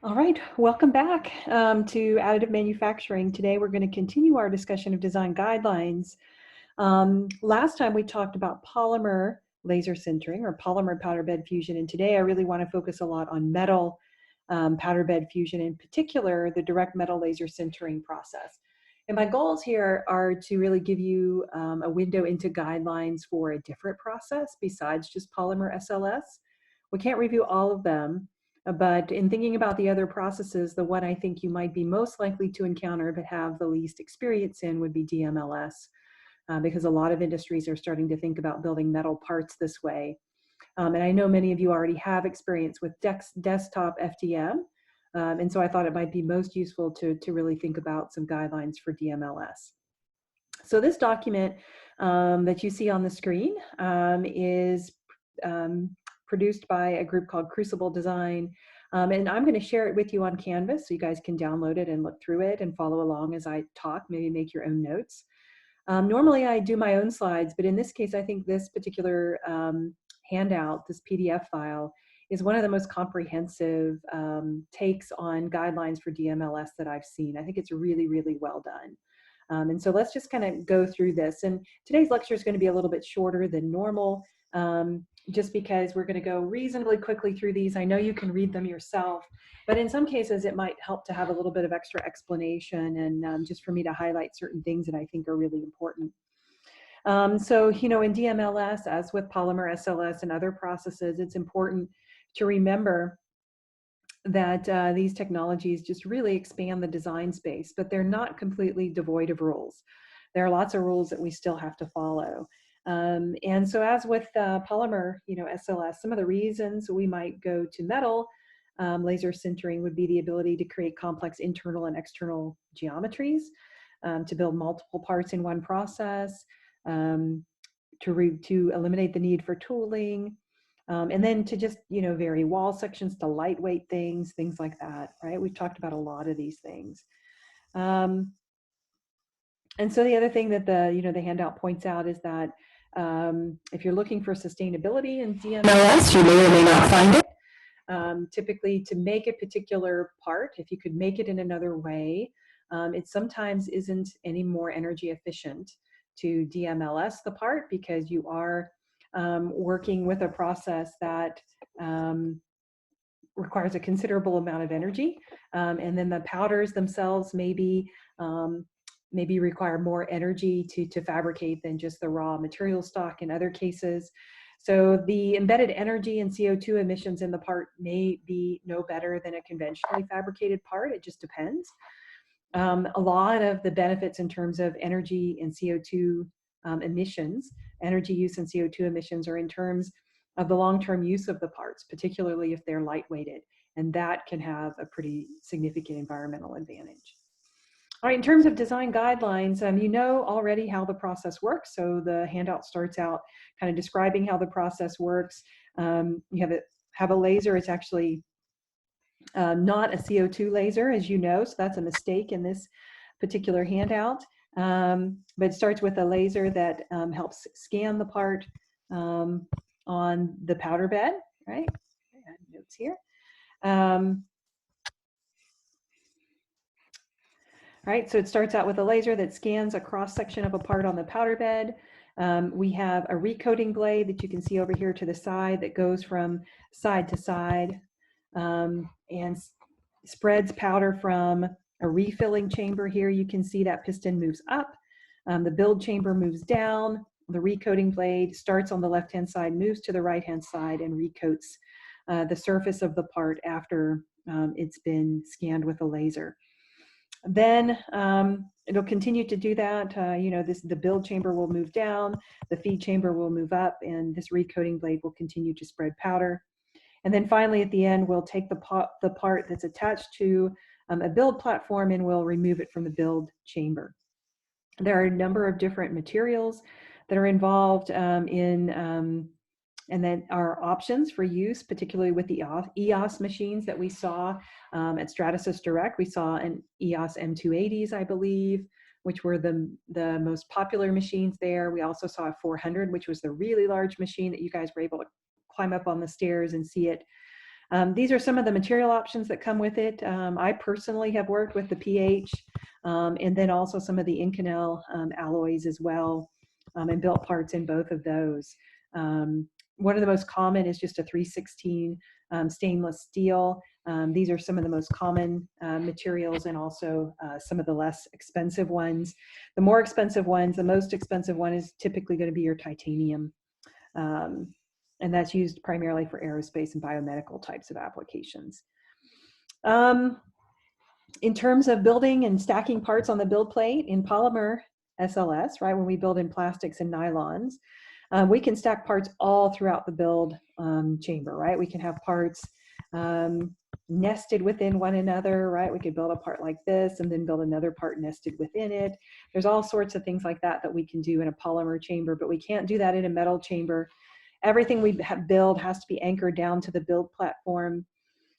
All right, welcome back to Additive Manufacturing. Today we're going to continue our discussion of design guidelines. Last time we talked about polymer laser sintering or polymer powder bed fusion, and today I really want to focus a lot on metal powder bed fusion, in particular the direct metal laser sintering process. And my goals here are to really give you a window into guidelines for a different process besides just polymer SLS. We can't review all of them, but in thinking about the other processes, the one I think you might be most likely to encounter but have the least experience in would be DMLS, because a lot of industries are starting to think about building metal parts this way. And I know many of you already have experience with desktop FDM, and so I thought it might be most useful to really think about some guidelines for DMLS. So this document that you see on the screen is produced by a group called Crucible Design. And I'm going to share it with you on Canvas so you guys can download it and look through it and follow along as I talk, maybe make your own notes. Normally I do my own slides, but in this case, I think this particular handout, this PDF file, is one of the most comprehensive takes on guidelines for DMLS that I've seen. I think it's really, really well done. And so let's just kind of go through this. And today's lecture is going to be a little bit shorter than normal, just because we're going to go reasonably quickly through these. I know you can read them yourself, but in some cases it might help to have a little bit of extra explanation and just for me to highlight certain things that I think are really important. So, you know, in DMLS, as with polymer SLS and other processes, it's important to remember that these technologies just really expand the design space, but they're not completely devoid of rules. There are lots of rules that we still have to follow. And so as with polymer, you know, SLS, some of the reasons we might go to metal laser sintering would be the ability to create complex internal and external geometries, to build multiple parts in one process, to eliminate the need for tooling, and then to just, you know, vary wall sections to lightweight things like that, right? We've talked about a lot of these things. And so the other thing that the handout points out is that if you're looking for sustainability in DMLS, you may or may not find it. Typically, to make a particular part, if you could make it in another way, it sometimes isn't any more energy efficient to DMLS the part, because you are working with a process that requires a considerable amount of energy, and then the powders themselves maybe require more energy to fabricate than just the raw material stock in other cases. So the embedded energy and CO2 emissions in the part may be no better than a conventionally fabricated part. It just depends. A lot of the benefits in terms of energy and CO2 emissions, energy use and CO2 emissions, are in terms of the long-term use of the parts, particularly if they're lightweighted, and that can have a pretty significant environmental advantage. All right, in terms of design guidelines, you know already how the process works. So the handout starts out kind of describing how the process works. You have a laser. It's actually not a CO2 laser, as you know, so that's a mistake in this particular handout. But it starts with a laser that helps scan the part on the powder bed, right? I have notes here. Right, so it starts out with a laser that scans a cross section of a part on the powder bed. We have a recoating blade that you can see over here to the side that goes from side to side and spreads powder from a refilling chamber. Here you can see that piston moves up, the build chamber moves down, the recoating blade starts on the left-hand side, moves to the right-hand side, and recoats the surface of the part after it's been scanned with a laser. Then it'll continue to do that. The build chamber will move down, the feed chamber will move up, and this recoating blade will continue to spread powder. And then finally, at the end, we'll take the part that's attached to a build platform and we'll remove it from the build chamber. There are a number of different materials that are involved and then our options for use, particularly with the EOS machines that we saw at Stratasys Direct. We saw an EOS M280s, I believe, which were the most popular machines there. We also saw a 400, which was the really large machine that you guys were able to climb up on the stairs and see it. These are some of the material options that come with it. I personally have worked with the pH and then also some of the Inconel alloys as well, and built parts in both of those. One of the most common is just a 316 stainless steel. These are some of the most common materials, and also some of the less expensive ones. The more expensive ones, the most expensive one is typically going to be your titanium. And that's used primarily for aerospace and biomedical types of applications. In terms of building and stacking parts on the build plate in polymer SLS, right, when we build in plastics and nylons, we can stack parts all throughout the build chamber, right? We can have parts nested within one another, right? We could build a part like this and then build another part nested within it. There's all sorts of things like that that we can do in a polymer chamber, but we can't do that in a metal chamber. Everything we build has to be anchored down to the build platform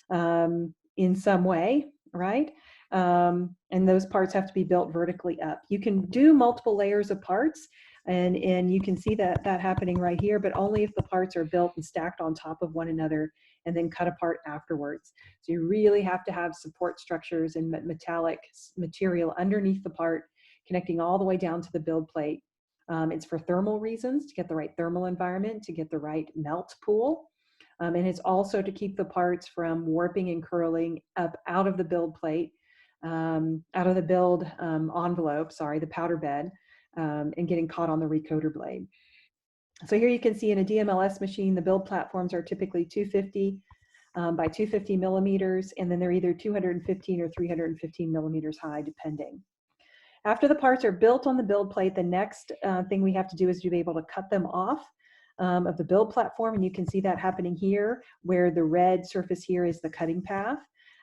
in some way, right? And those parts have to be built vertically up. You can do multiple layers of parts, and you can see that happening right here, but only if the parts are built and stacked on top of one another and then cut apart afterwards. So you really have to have support structures and metallic material underneath the part, connecting all the way down to the build plate. It's for thermal reasons, to get the right thermal environment, to get the right melt pool. And it's also to keep the parts from warping and curling up out of the build plate, out of the build envelope, the powder bed, and getting caught on the recoater blade. So here you can see in a DMLS machine, the build platforms are typically 250 by 250 millimeters, and then they're either 215 or 315 millimeters high, depending. After the parts are built on the build plate, the next thing we have to do is to be able to cut them off of the build platform, and you can see that happening here, where the red surface here is the cutting path.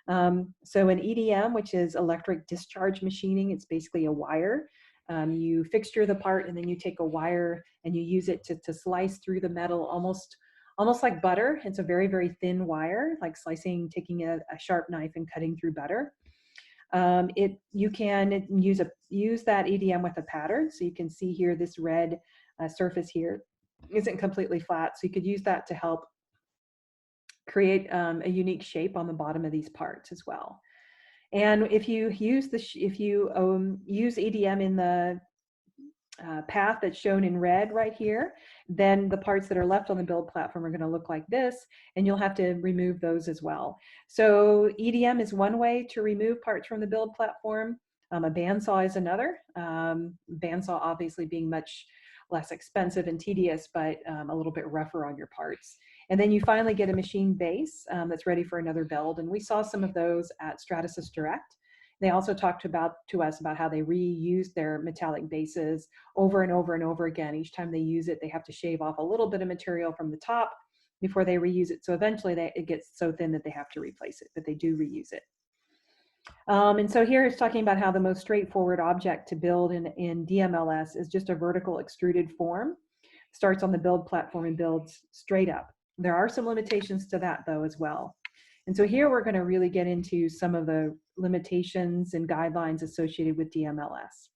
So an EDM, which is electric discharge machining, it's basically a wire. You fixture the part, and then you take a wire and you use it to slice through the metal, almost like butter. It's a very, very thin wire, like taking a sharp knife and cutting through butter. You can use that EDM with a pattern. So you can see here, this red surface here isn't completely flat. So you could use that to help create a unique shape on the bottom of these parts as well. And if you use use EDM in the path that's shown in red right here, then the parts that are left on the build platform are going to look like this, and you'll have to remove those as well. So EDM is one way to remove parts from the build platform. A bandsaw is another. Bandsaw obviously being much less expensive and tedious, but a little bit rougher on your parts. And then you finally get a machine base that's ready for another build. And we saw some of those at Stratasys Direct. They also talked to us about how they reuse their metallic bases over and over and over again. Each time they use it, they have to shave off a little bit of material from the top before they reuse it. So eventually it gets so thin that they have to replace it, but they do reuse it. And so here it's talking about how the most straightforward object to build in DMLS is just a vertical extruded form. Starts on the build platform and builds straight up. There are some limitations to that though as well. And so here we're going to really get into some of the limitations and guidelines associated with DMLS.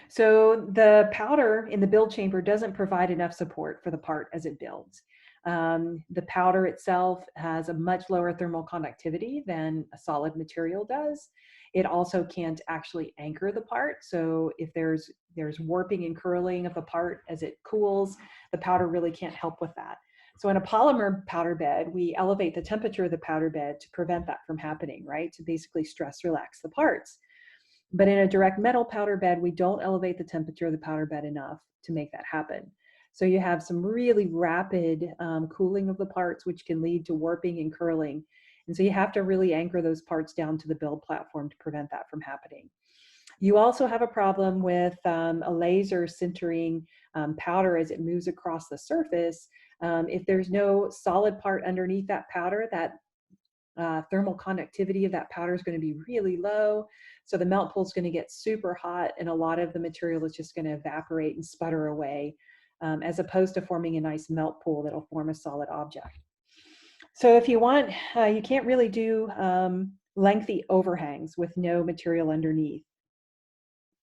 So the powder in the build chamber doesn't provide enough support for the part as it builds. The powder itself has a much lower thermal conductivity than a solid material does. It also can't actually anchor the part. So if there's warping and curling of the part as it cools, the powder really can't help with that. So in a polymer powder bed, we elevate the temperature of the powder bed to prevent that from happening, right? To basically stress relax the parts. But in a direct metal powder bed, we don't elevate the temperature of the powder bed enough to make that happen. So you have some really rapid cooling of the parts, which can lead to warping and curling. And so you have to really anchor those parts down to the build platform to prevent that from happening. You also have a problem with a laser sintering powder as it moves across the surface. If there's no solid part underneath that powder, that thermal conductivity of that powder is going to be really low. So the melt pool is going to get super hot, and a lot of the material is just going to evaporate and sputter away, as opposed to forming a nice melt pool that'll form a solid object. So if you want, you can't really do lengthy overhangs with no material underneath.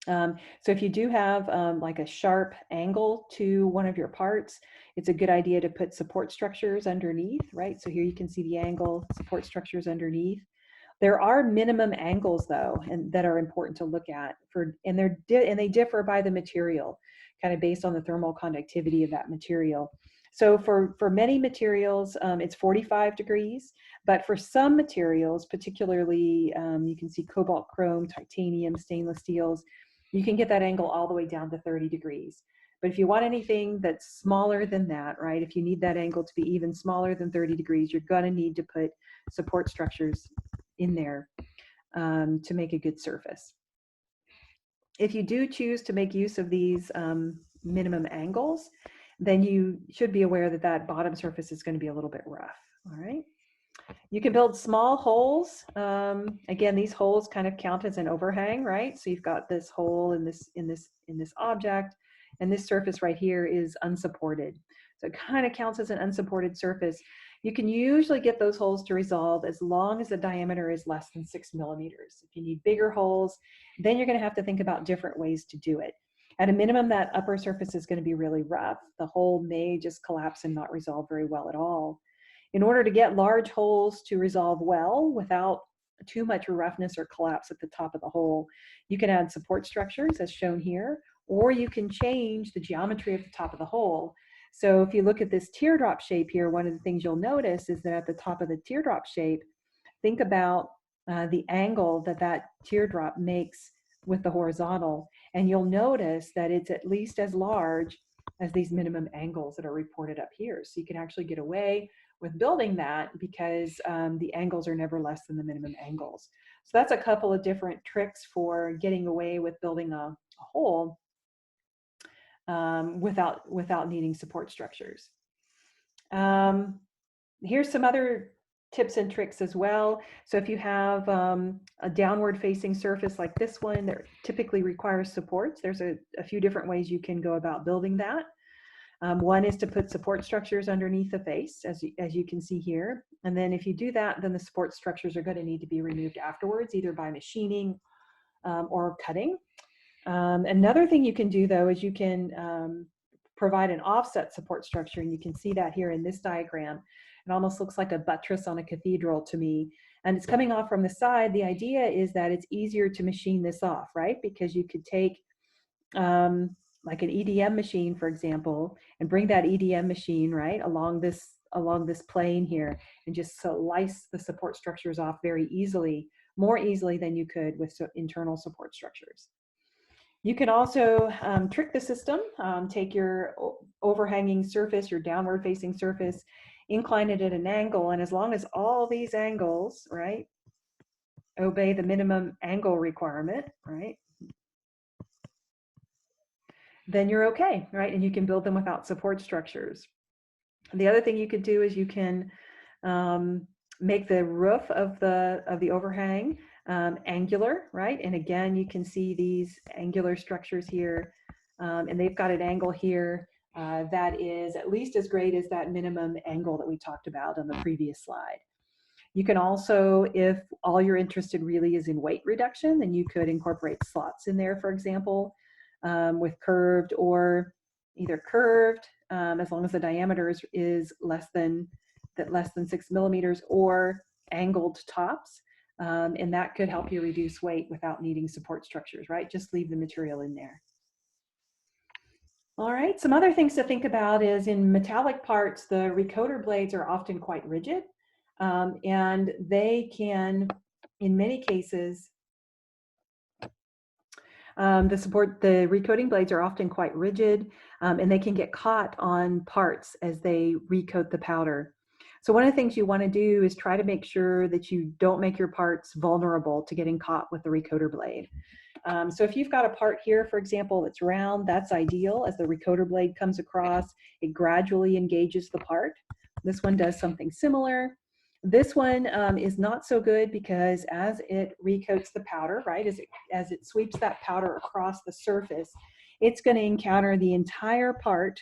So if you do have like a sharp angle to one of your parts, it's a good idea to put support structures underneath, right? So here you can see the angle, support structures underneath. There are minimum angles though, and that are important to look at and they differ by the material, kind of based on the thermal conductivity of that material. So for many materials, it's 45 degrees, but for some materials, particularly you can see cobalt, chrome, titanium, stainless steels, you can get that angle all the way down to 30 degrees. But if you want anything that's smaller than that, right, if you need that angle to be even smaller than 30 degrees, you're going to need to put support structures in there to make a good surface. If you do choose to make use of these minimum angles, then you should be aware that that bottom surface is going to be a little bit rough. All right. You can build small holes. Again, these holes kind of count as an overhang, right? So you've got this hole in this object, and this surface right here is unsupported. So it kind of counts as an unsupported surface. You can usually get those holes to resolve as long as the diameter is less than 6 millimeters. If you need bigger holes, then you're going to have to think about different ways to do it. At a minimum, that upper surface is going to be really rough. The hole may just collapse and not resolve very well at all. In order to get large holes to resolve well without too much roughness or collapse at the top of the hole, you can add support structures as shown here, or you can change the geometry of the top of the hole. So if you look at this teardrop shape here, one of the things you'll notice is that at the top of the teardrop shape, think about the angle that that teardrop makes with the horizontal, and you'll notice that it's at least as large as these minimum angles that are reported up here. So you can actually get away with building that because the angles are never less than the minimum angles. So that's a couple of different tricks for getting away with building a hole without needing support structures. Here's some other tips and tricks as well. So if you have a downward facing surface like this one that typically requires supports, there's a few different ways you can go about building that. One is to put support structures underneath the face, as you can see here. And then if you do that, then the support structures are going to need to be removed afterwards, either by machining or cutting. Another thing you can do, though, is you can provide an offset support structure, and you can see that here in this diagram. It almost looks like a buttress on a cathedral to me, and it's coming off from the side. The idea is that it's easier to machine this off, right? Because you could take like an EDM machine, for example, and bring that EDM machine right along this plane here and just slice the support structures off very easily, more easily than you could with internal support structures. You can also trick the system, take your overhanging surface, your downward facing surface, incline it at an angle, and as long as all these angles, right, obey the minimum angle requirement, right, then you're okay, right? And you can build them without support structures. The other thing you could do is you can make the roof of the overhang angular, right? And again, you can see these angular structures here, and they've got an angle here that is at least as great as that minimum angle that we talked about on the previous slide. You can also, if all you're interested really is in weight reduction, then you could incorporate slots in there, for example, with curved or either curved, as long as the diameter is less than 6 millimeters, or angled tops. And that could help you reduce weight without needing support structures, right? Just leave the material in there. All right, some other things to think about is in metallic parts, the recoater blades are often quite rigid, and they can, in many cases, the recoating blades are often quite rigid, and they can get caught on parts as they recoat the powder. So one of the things you want to do is try to make sure that you don't make your parts vulnerable to getting caught with the recoater blade. So if you've got a part here, for example, that's round, that's ideal. As the recoater blade comes across, it gradually engages the part. This one does something similar. This one is not so good because as it recoats the powder, right, as it sweeps that powder across the surface, it's going to encounter the entire part,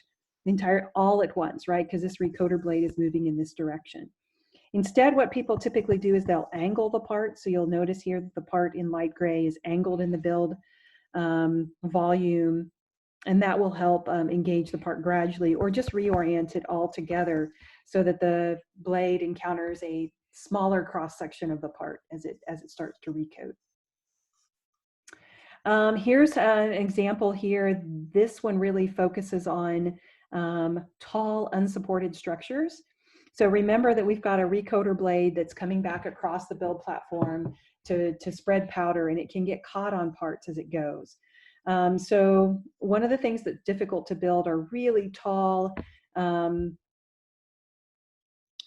all at once, right, because this recoater blade is moving in this direction. Instead, what people typically do is they'll angle the part. So you'll notice here that the part in light gray is angled in the build. volume, and that will help engage the part gradually, or just reorient it all together so that the blade encounters a smaller cross section of the part as it starts to recoat. Here's an example here. This one really focuses on tall unsupported structures. So remember that we've got a recoater blade that's coming back across the build platform to spread powder, and it can get caught on parts as it goes. So one of the things that's difficult to build are really tall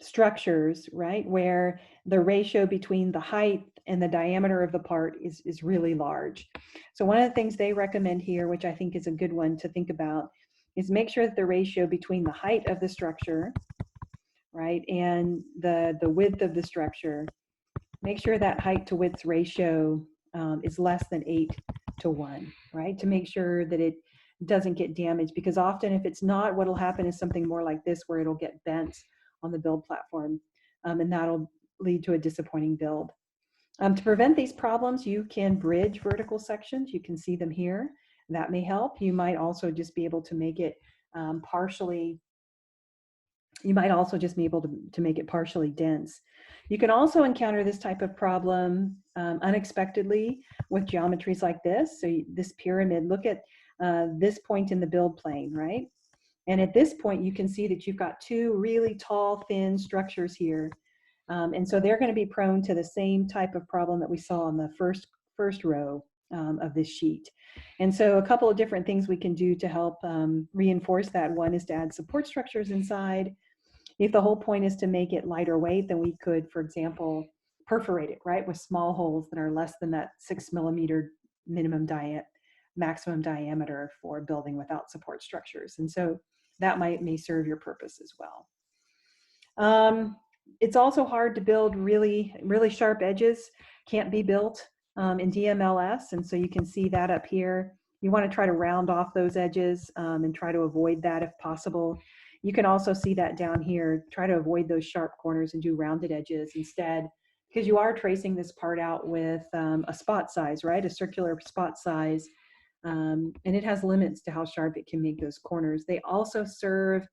structures, right, where the ratio between the height and the diameter of the part is really large. So one of the things they recommend here, which I think is a good one to think about, is make sure that the ratio between the height of the structure, right, and the width of the structure, make sure that height to width ratio is less than 8:1, right, to make sure that it doesn't get damaged, because often if it's not, what'll happen is something more like this, where it'll get bent on the build platform, and that'll lead to a disappointing build. To prevent these problems, you can bridge vertical sections. You can see them here. That may help. You might also just be able to make it partially dense. You can also encounter this type of problem unexpectedly with geometries like this. So this pyramid, look at this point in the build plane, right? And at this point, you can see that you've got two really tall, thin structures here. And so they're going to be prone to the same type of problem that we saw on the first row of this sheet. And so a couple of different things we can do to help reinforce that. One is to add support structures inside. If the whole point is to make it lighter weight, then we could, for example, perforate it, right, with small holes that are less than that 6mm maximum diameter for building without support structures. And so that may serve your purpose as well. It's also hard to build really sharp edges. Can't be built in DMLS, and so you can see that up here. You want to try to round off those edges and try to avoid that if possible. You can also see that down here. Try to avoid those sharp corners and do rounded edges instead, because you are tracing this part out with a spot size, right? A circular spot size, and it has limits to how sharp it can make those corners. They also serve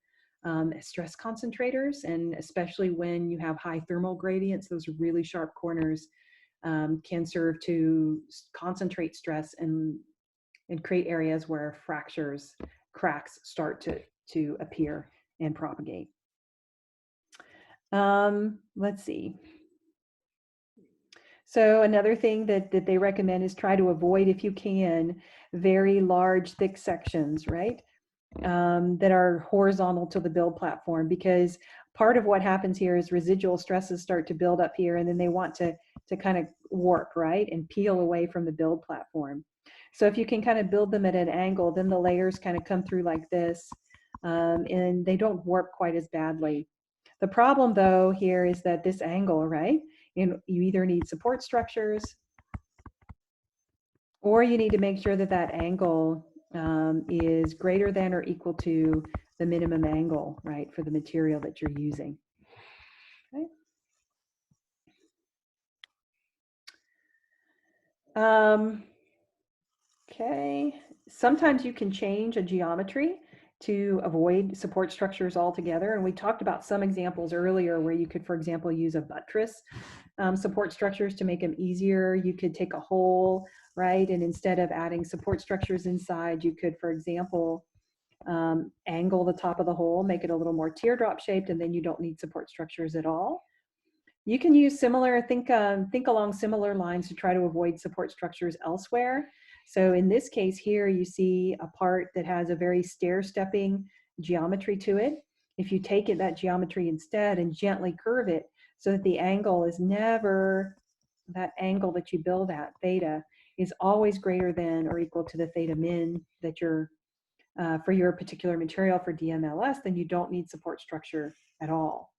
stress concentrators, and especially when you have high thermal gradients, those really sharp corners can serve to concentrate stress and create areas where fractures, cracks start to appear and propagate. Let's see. So another thing that they recommend is try to avoid, if you can, very large, thick sections, right? That are horizontal to the build platform, because part of what happens here is residual stresses start to build up here, and then they want to kind of warp, right, and peel away from the build platform. So if you can kind of build them at an angle, then the layers kind of come through like this, and they don't warp quite as badly. The problem, though, here is that this angle, right, you either need support structures, or you need to make sure that that angle is greater than or equal to the minimum angle, right, for the material that you're using. Okay. Okay. Sometimes you can change a geometry to avoid support structures altogether. And we talked about some examples earlier where you could, for example, use a buttress support structures to make them easier. You could take a hole, right, and instead of adding support structures inside, you could, for example, angle the top of the hole, make it a little more teardrop shaped, and then you don't need support structures at all. You can use similar, think along similar lines to try to avoid support structures elsewhere. So in this case here, you see a part that has a very stair-stepping geometry to it. If you take that geometry instead and gently curve it so that the angle is never, that angle that you build at, theta, is always greater than or equal to the theta min that you're, for your particular material for DMLS, then you don't need support structure at all.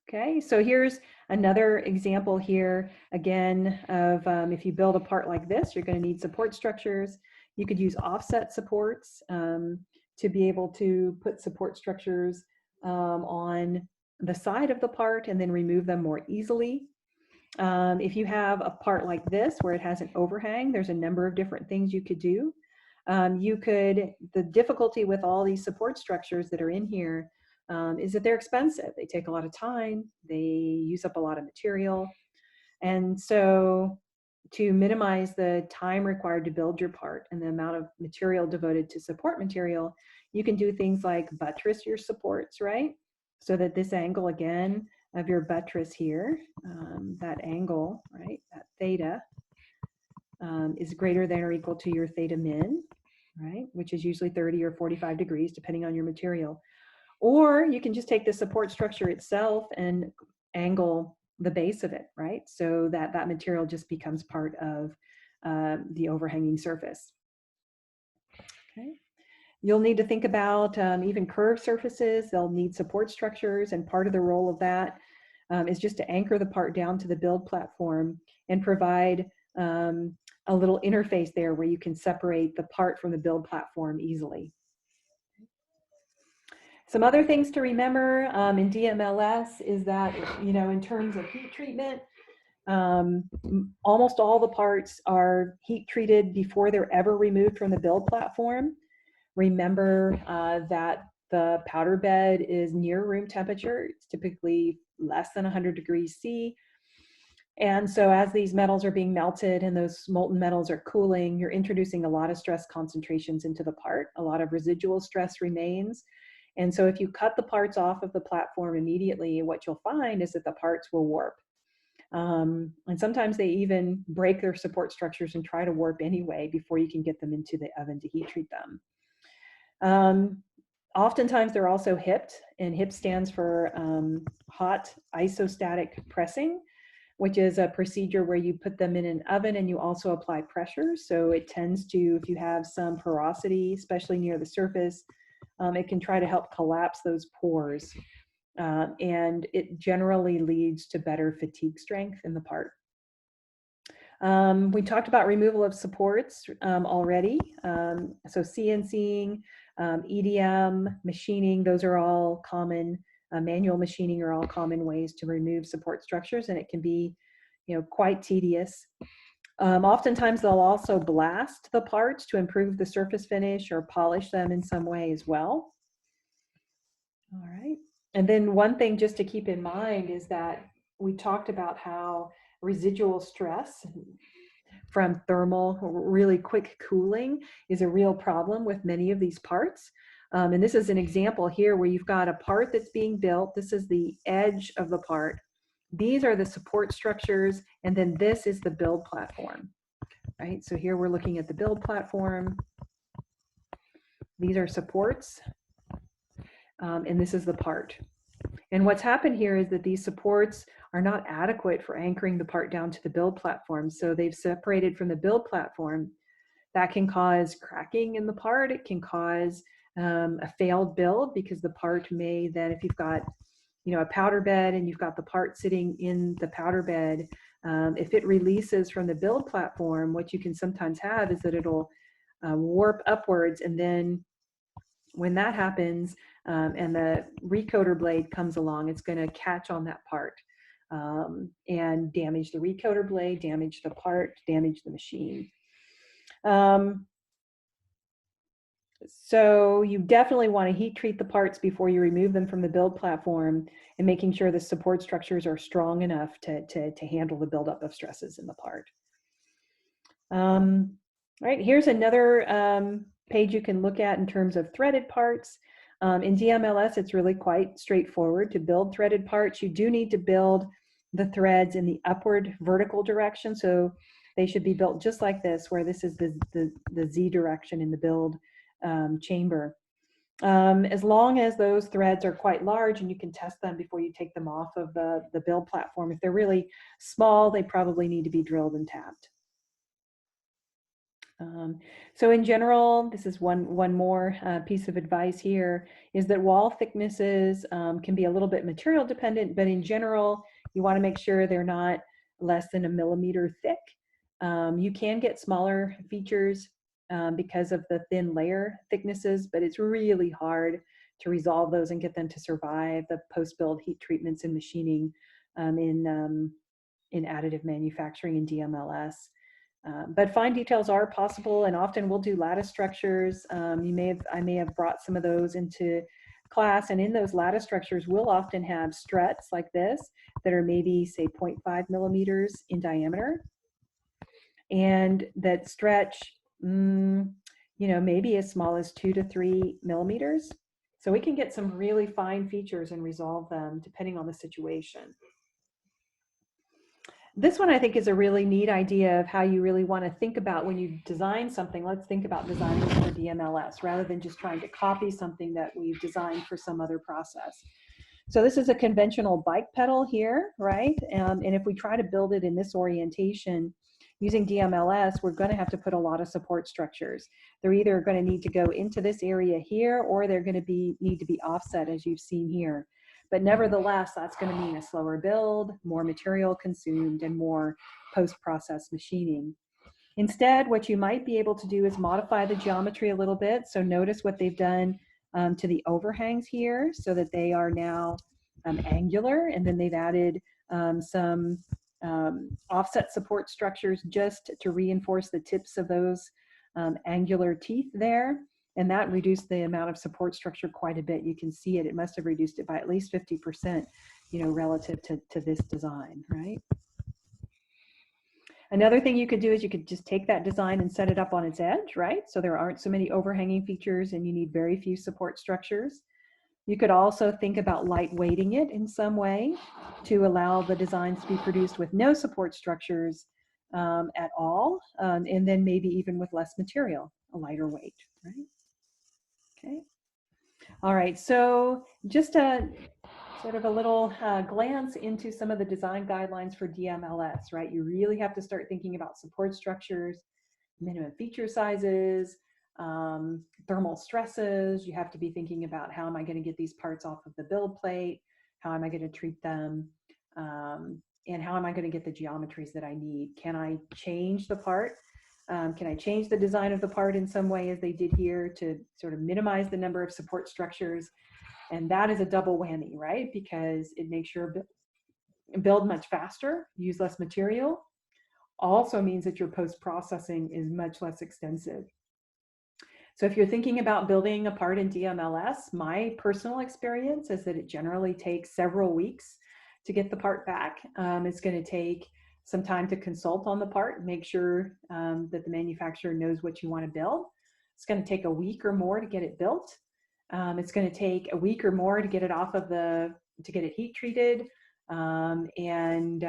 Okay, so here's another example here, again, of if you build a part like this, you're going to need support structures. You could use offset supports to be able to put support structures on the side of the part and then remove them more easily. If you have a part like this where it has an overhang, there's a number of different things you could do. The difficulty with all these support structures that are in here is that they're expensive. They take a lot of time, they use up a lot of material. And so to minimize the time required to build your part and the amount of material devoted to support material, you can do things like buttress your supports, right? So that this angle again of your buttress here, that angle, right, that theta, is greater than or equal to your theta min, right, which is usually 30 or 45 degrees depending on your material. Or you can just take the support structure itself and angle the base of it, right? So that that material just becomes part of the overhanging surface. Okay. You'll need to think about even curved surfaces. They'll need support structures, and part of the role of that is just to anchor the part down to the build platform and provide a little interface there where you can separate the part from the build platform easily. Some other things to remember in DMLS is that, you know, in terms of heat treatment, almost all the parts are heat treated before they're ever removed from the build platform. Remember that the powder bed is near room temperature. It's typically less than 100 degrees C. And so as these metals are being melted and those molten metals are cooling, you're introducing a lot of stress concentrations into the part. A lot of residual stress remains. And so if you cut the parts off of the platform immediately, what you'll find is that the parts will warp. And sometimes they even break their support structures and try to warp anyway before you can get them into the oven to heat treat them. Oftentimes they're also hipped, and HIP stands for hot isostatic pressing, which is a procedure where you put them in an oven and you also apply pressure. So it tends to, if you have some porosity, especially near the surface, it can try to help collapse those pores. And it generally leads to better fatigue strength in the part. We talked about removal of supports already. So CNCing, EDM, machining, those are all common, manual machining are all common ways to remove support structures, and it can be, you know, quite tedious. Oftentimes they'll also blast the parts to improve the surface finish or polish them in some way as well. All right. And then one thing just to keep in mind is that we talked about how residual stress from thermal, really quick cooling is a real problem with many of these parts. And this is an example here where you've got a part that's being built. This is the edge of the part. These are the support structures, and then this is the build platform, right? So here we're looking at the build platform. These are supports, and this is the part. And what's happened here is that these supports are not adequate for anchoring the part down to the build platform. So they've separated from the build platform. That can cause cracking in the part. It can cause a failed build, because the part may then, if you've got, you know, a powder bed and you've got the part sitting in the powder bed, if it releases from the build platform, what you can sometimes have is that it'll warp upwards, and then when that happens and the recoater blade comes along, it's going to catch on that part and damage the recoater blade, damage the part, damage the machine. So you definitely want to heat treat the parts before you remove them from the build platform, and making sure the support structures are strong enough to handle the buildup of stresses in the part. Right, here's another page you can look at in terms of threaded parts. In DMLS, it's really quite straightforward to build threaded parts. You do need to build the threads in the upward vertical direction. So they should be built just like this, where this is the Z direction in the build chamber. As long as those threads are quite large, and you can test them before you take them off of the build platform. If they're really small, they probably need to be drilled and tapped. So in general, this is one more piece of advice here, is that wall thicknesses can be a little bit material dependent, but in general, you want to make sure they're not less than 1 millimeter thick. You can get smaller features because of the thin layer thicknesses, but it's really hard to resolve those and get them to survive the post-build heat treatments and machining in in additive manufacturing in DMLS. But fine details are possible, and often we'll do lattice structures. I may have brought some of those into class, and in those lattice structures, we'll often have struts like this that are maybe, say, 0.5 millimeters in diameter, and that stretch, maybe as small as 2 to 3 millimeters. So we can get some really fine features and resolve them depending on the situation. This one I think is a really neat idea of how you really want to think about when you design something. Let's think about designing it for DMLS rather than just trying to copy something that we've designed for some other process. So this is a conventional bike pedal here, right? And if we try to build it in this orientation using DMLS, we're going to have to put a lot of support structures. They're either going to need to go into this area here, or they're going to need to be offset, as you've seen here. But nevertheless, that's going to mean a slower build, more material consumed, and more post-process machining. Instead, what you might be able to do is modify the geometry a little bit. So notice what they've done to the overhangs here so that they are now angular, and then they've added some offset support structures just to reinforce the tips of those angular teeth there. And that reduced the amount of support structure quite a bit. You can see it must have reduced it by at least 50%, relative to this design, right? Another thing you could do is you could just take that design and set it up on its edge, right? So there aren't so many overhanging features and you need very few support structures. You could also think about lightweighting it in some way to allow the designs to be produced with no support structures at all, and then maybe even with less material, a lighter weight, right? Okay. All right, so just a sort of a little glance into some of the design guidelines for DMLS, right? You really have to start thinking about support structures, minimum feature sizes, thermal stresses. You have to be thinking about how am I going to get these parts off of the build plate? How am I going to treat them? And how am I going to get the geometries that I need? Can I change the part? Can I change the design of the part in some way, as they did here, to sort of minimize the number of support structures? And that is a double whammy, right? Because it makes your build much faster, use less material, also means that your post-processing is much less extensive. So if you're thinking about building a part in DMLS, my personal experience is that it generally takes several weeks to get the part back. It's going to take some time to consult on the part, make sure that the manufacturer knows what you want to build. It's going to take a week or more to get it built. It's going to take a week or more to get it to get it heat treated, and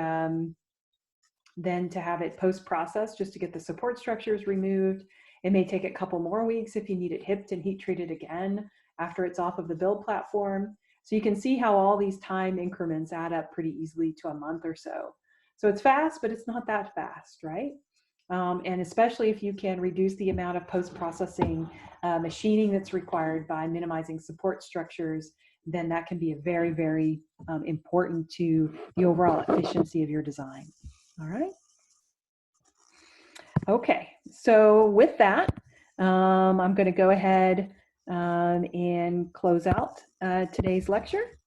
then to have it post-processed just to get the support structures removed. It may take a couple more weeks if you need it hipped and heat treated again after it's off of the build platform. So you can see how all these time increments add up pretty easily to a month or so. So it's fast, but it's not that fast, right? And especially if you can reduce the amount of post-processing machining that's required by minimizing support structures, then that can be a very, very important to the overall efficiency of your design. All right. Okay, so with that, I'm going to go ahead and close out today's lecture.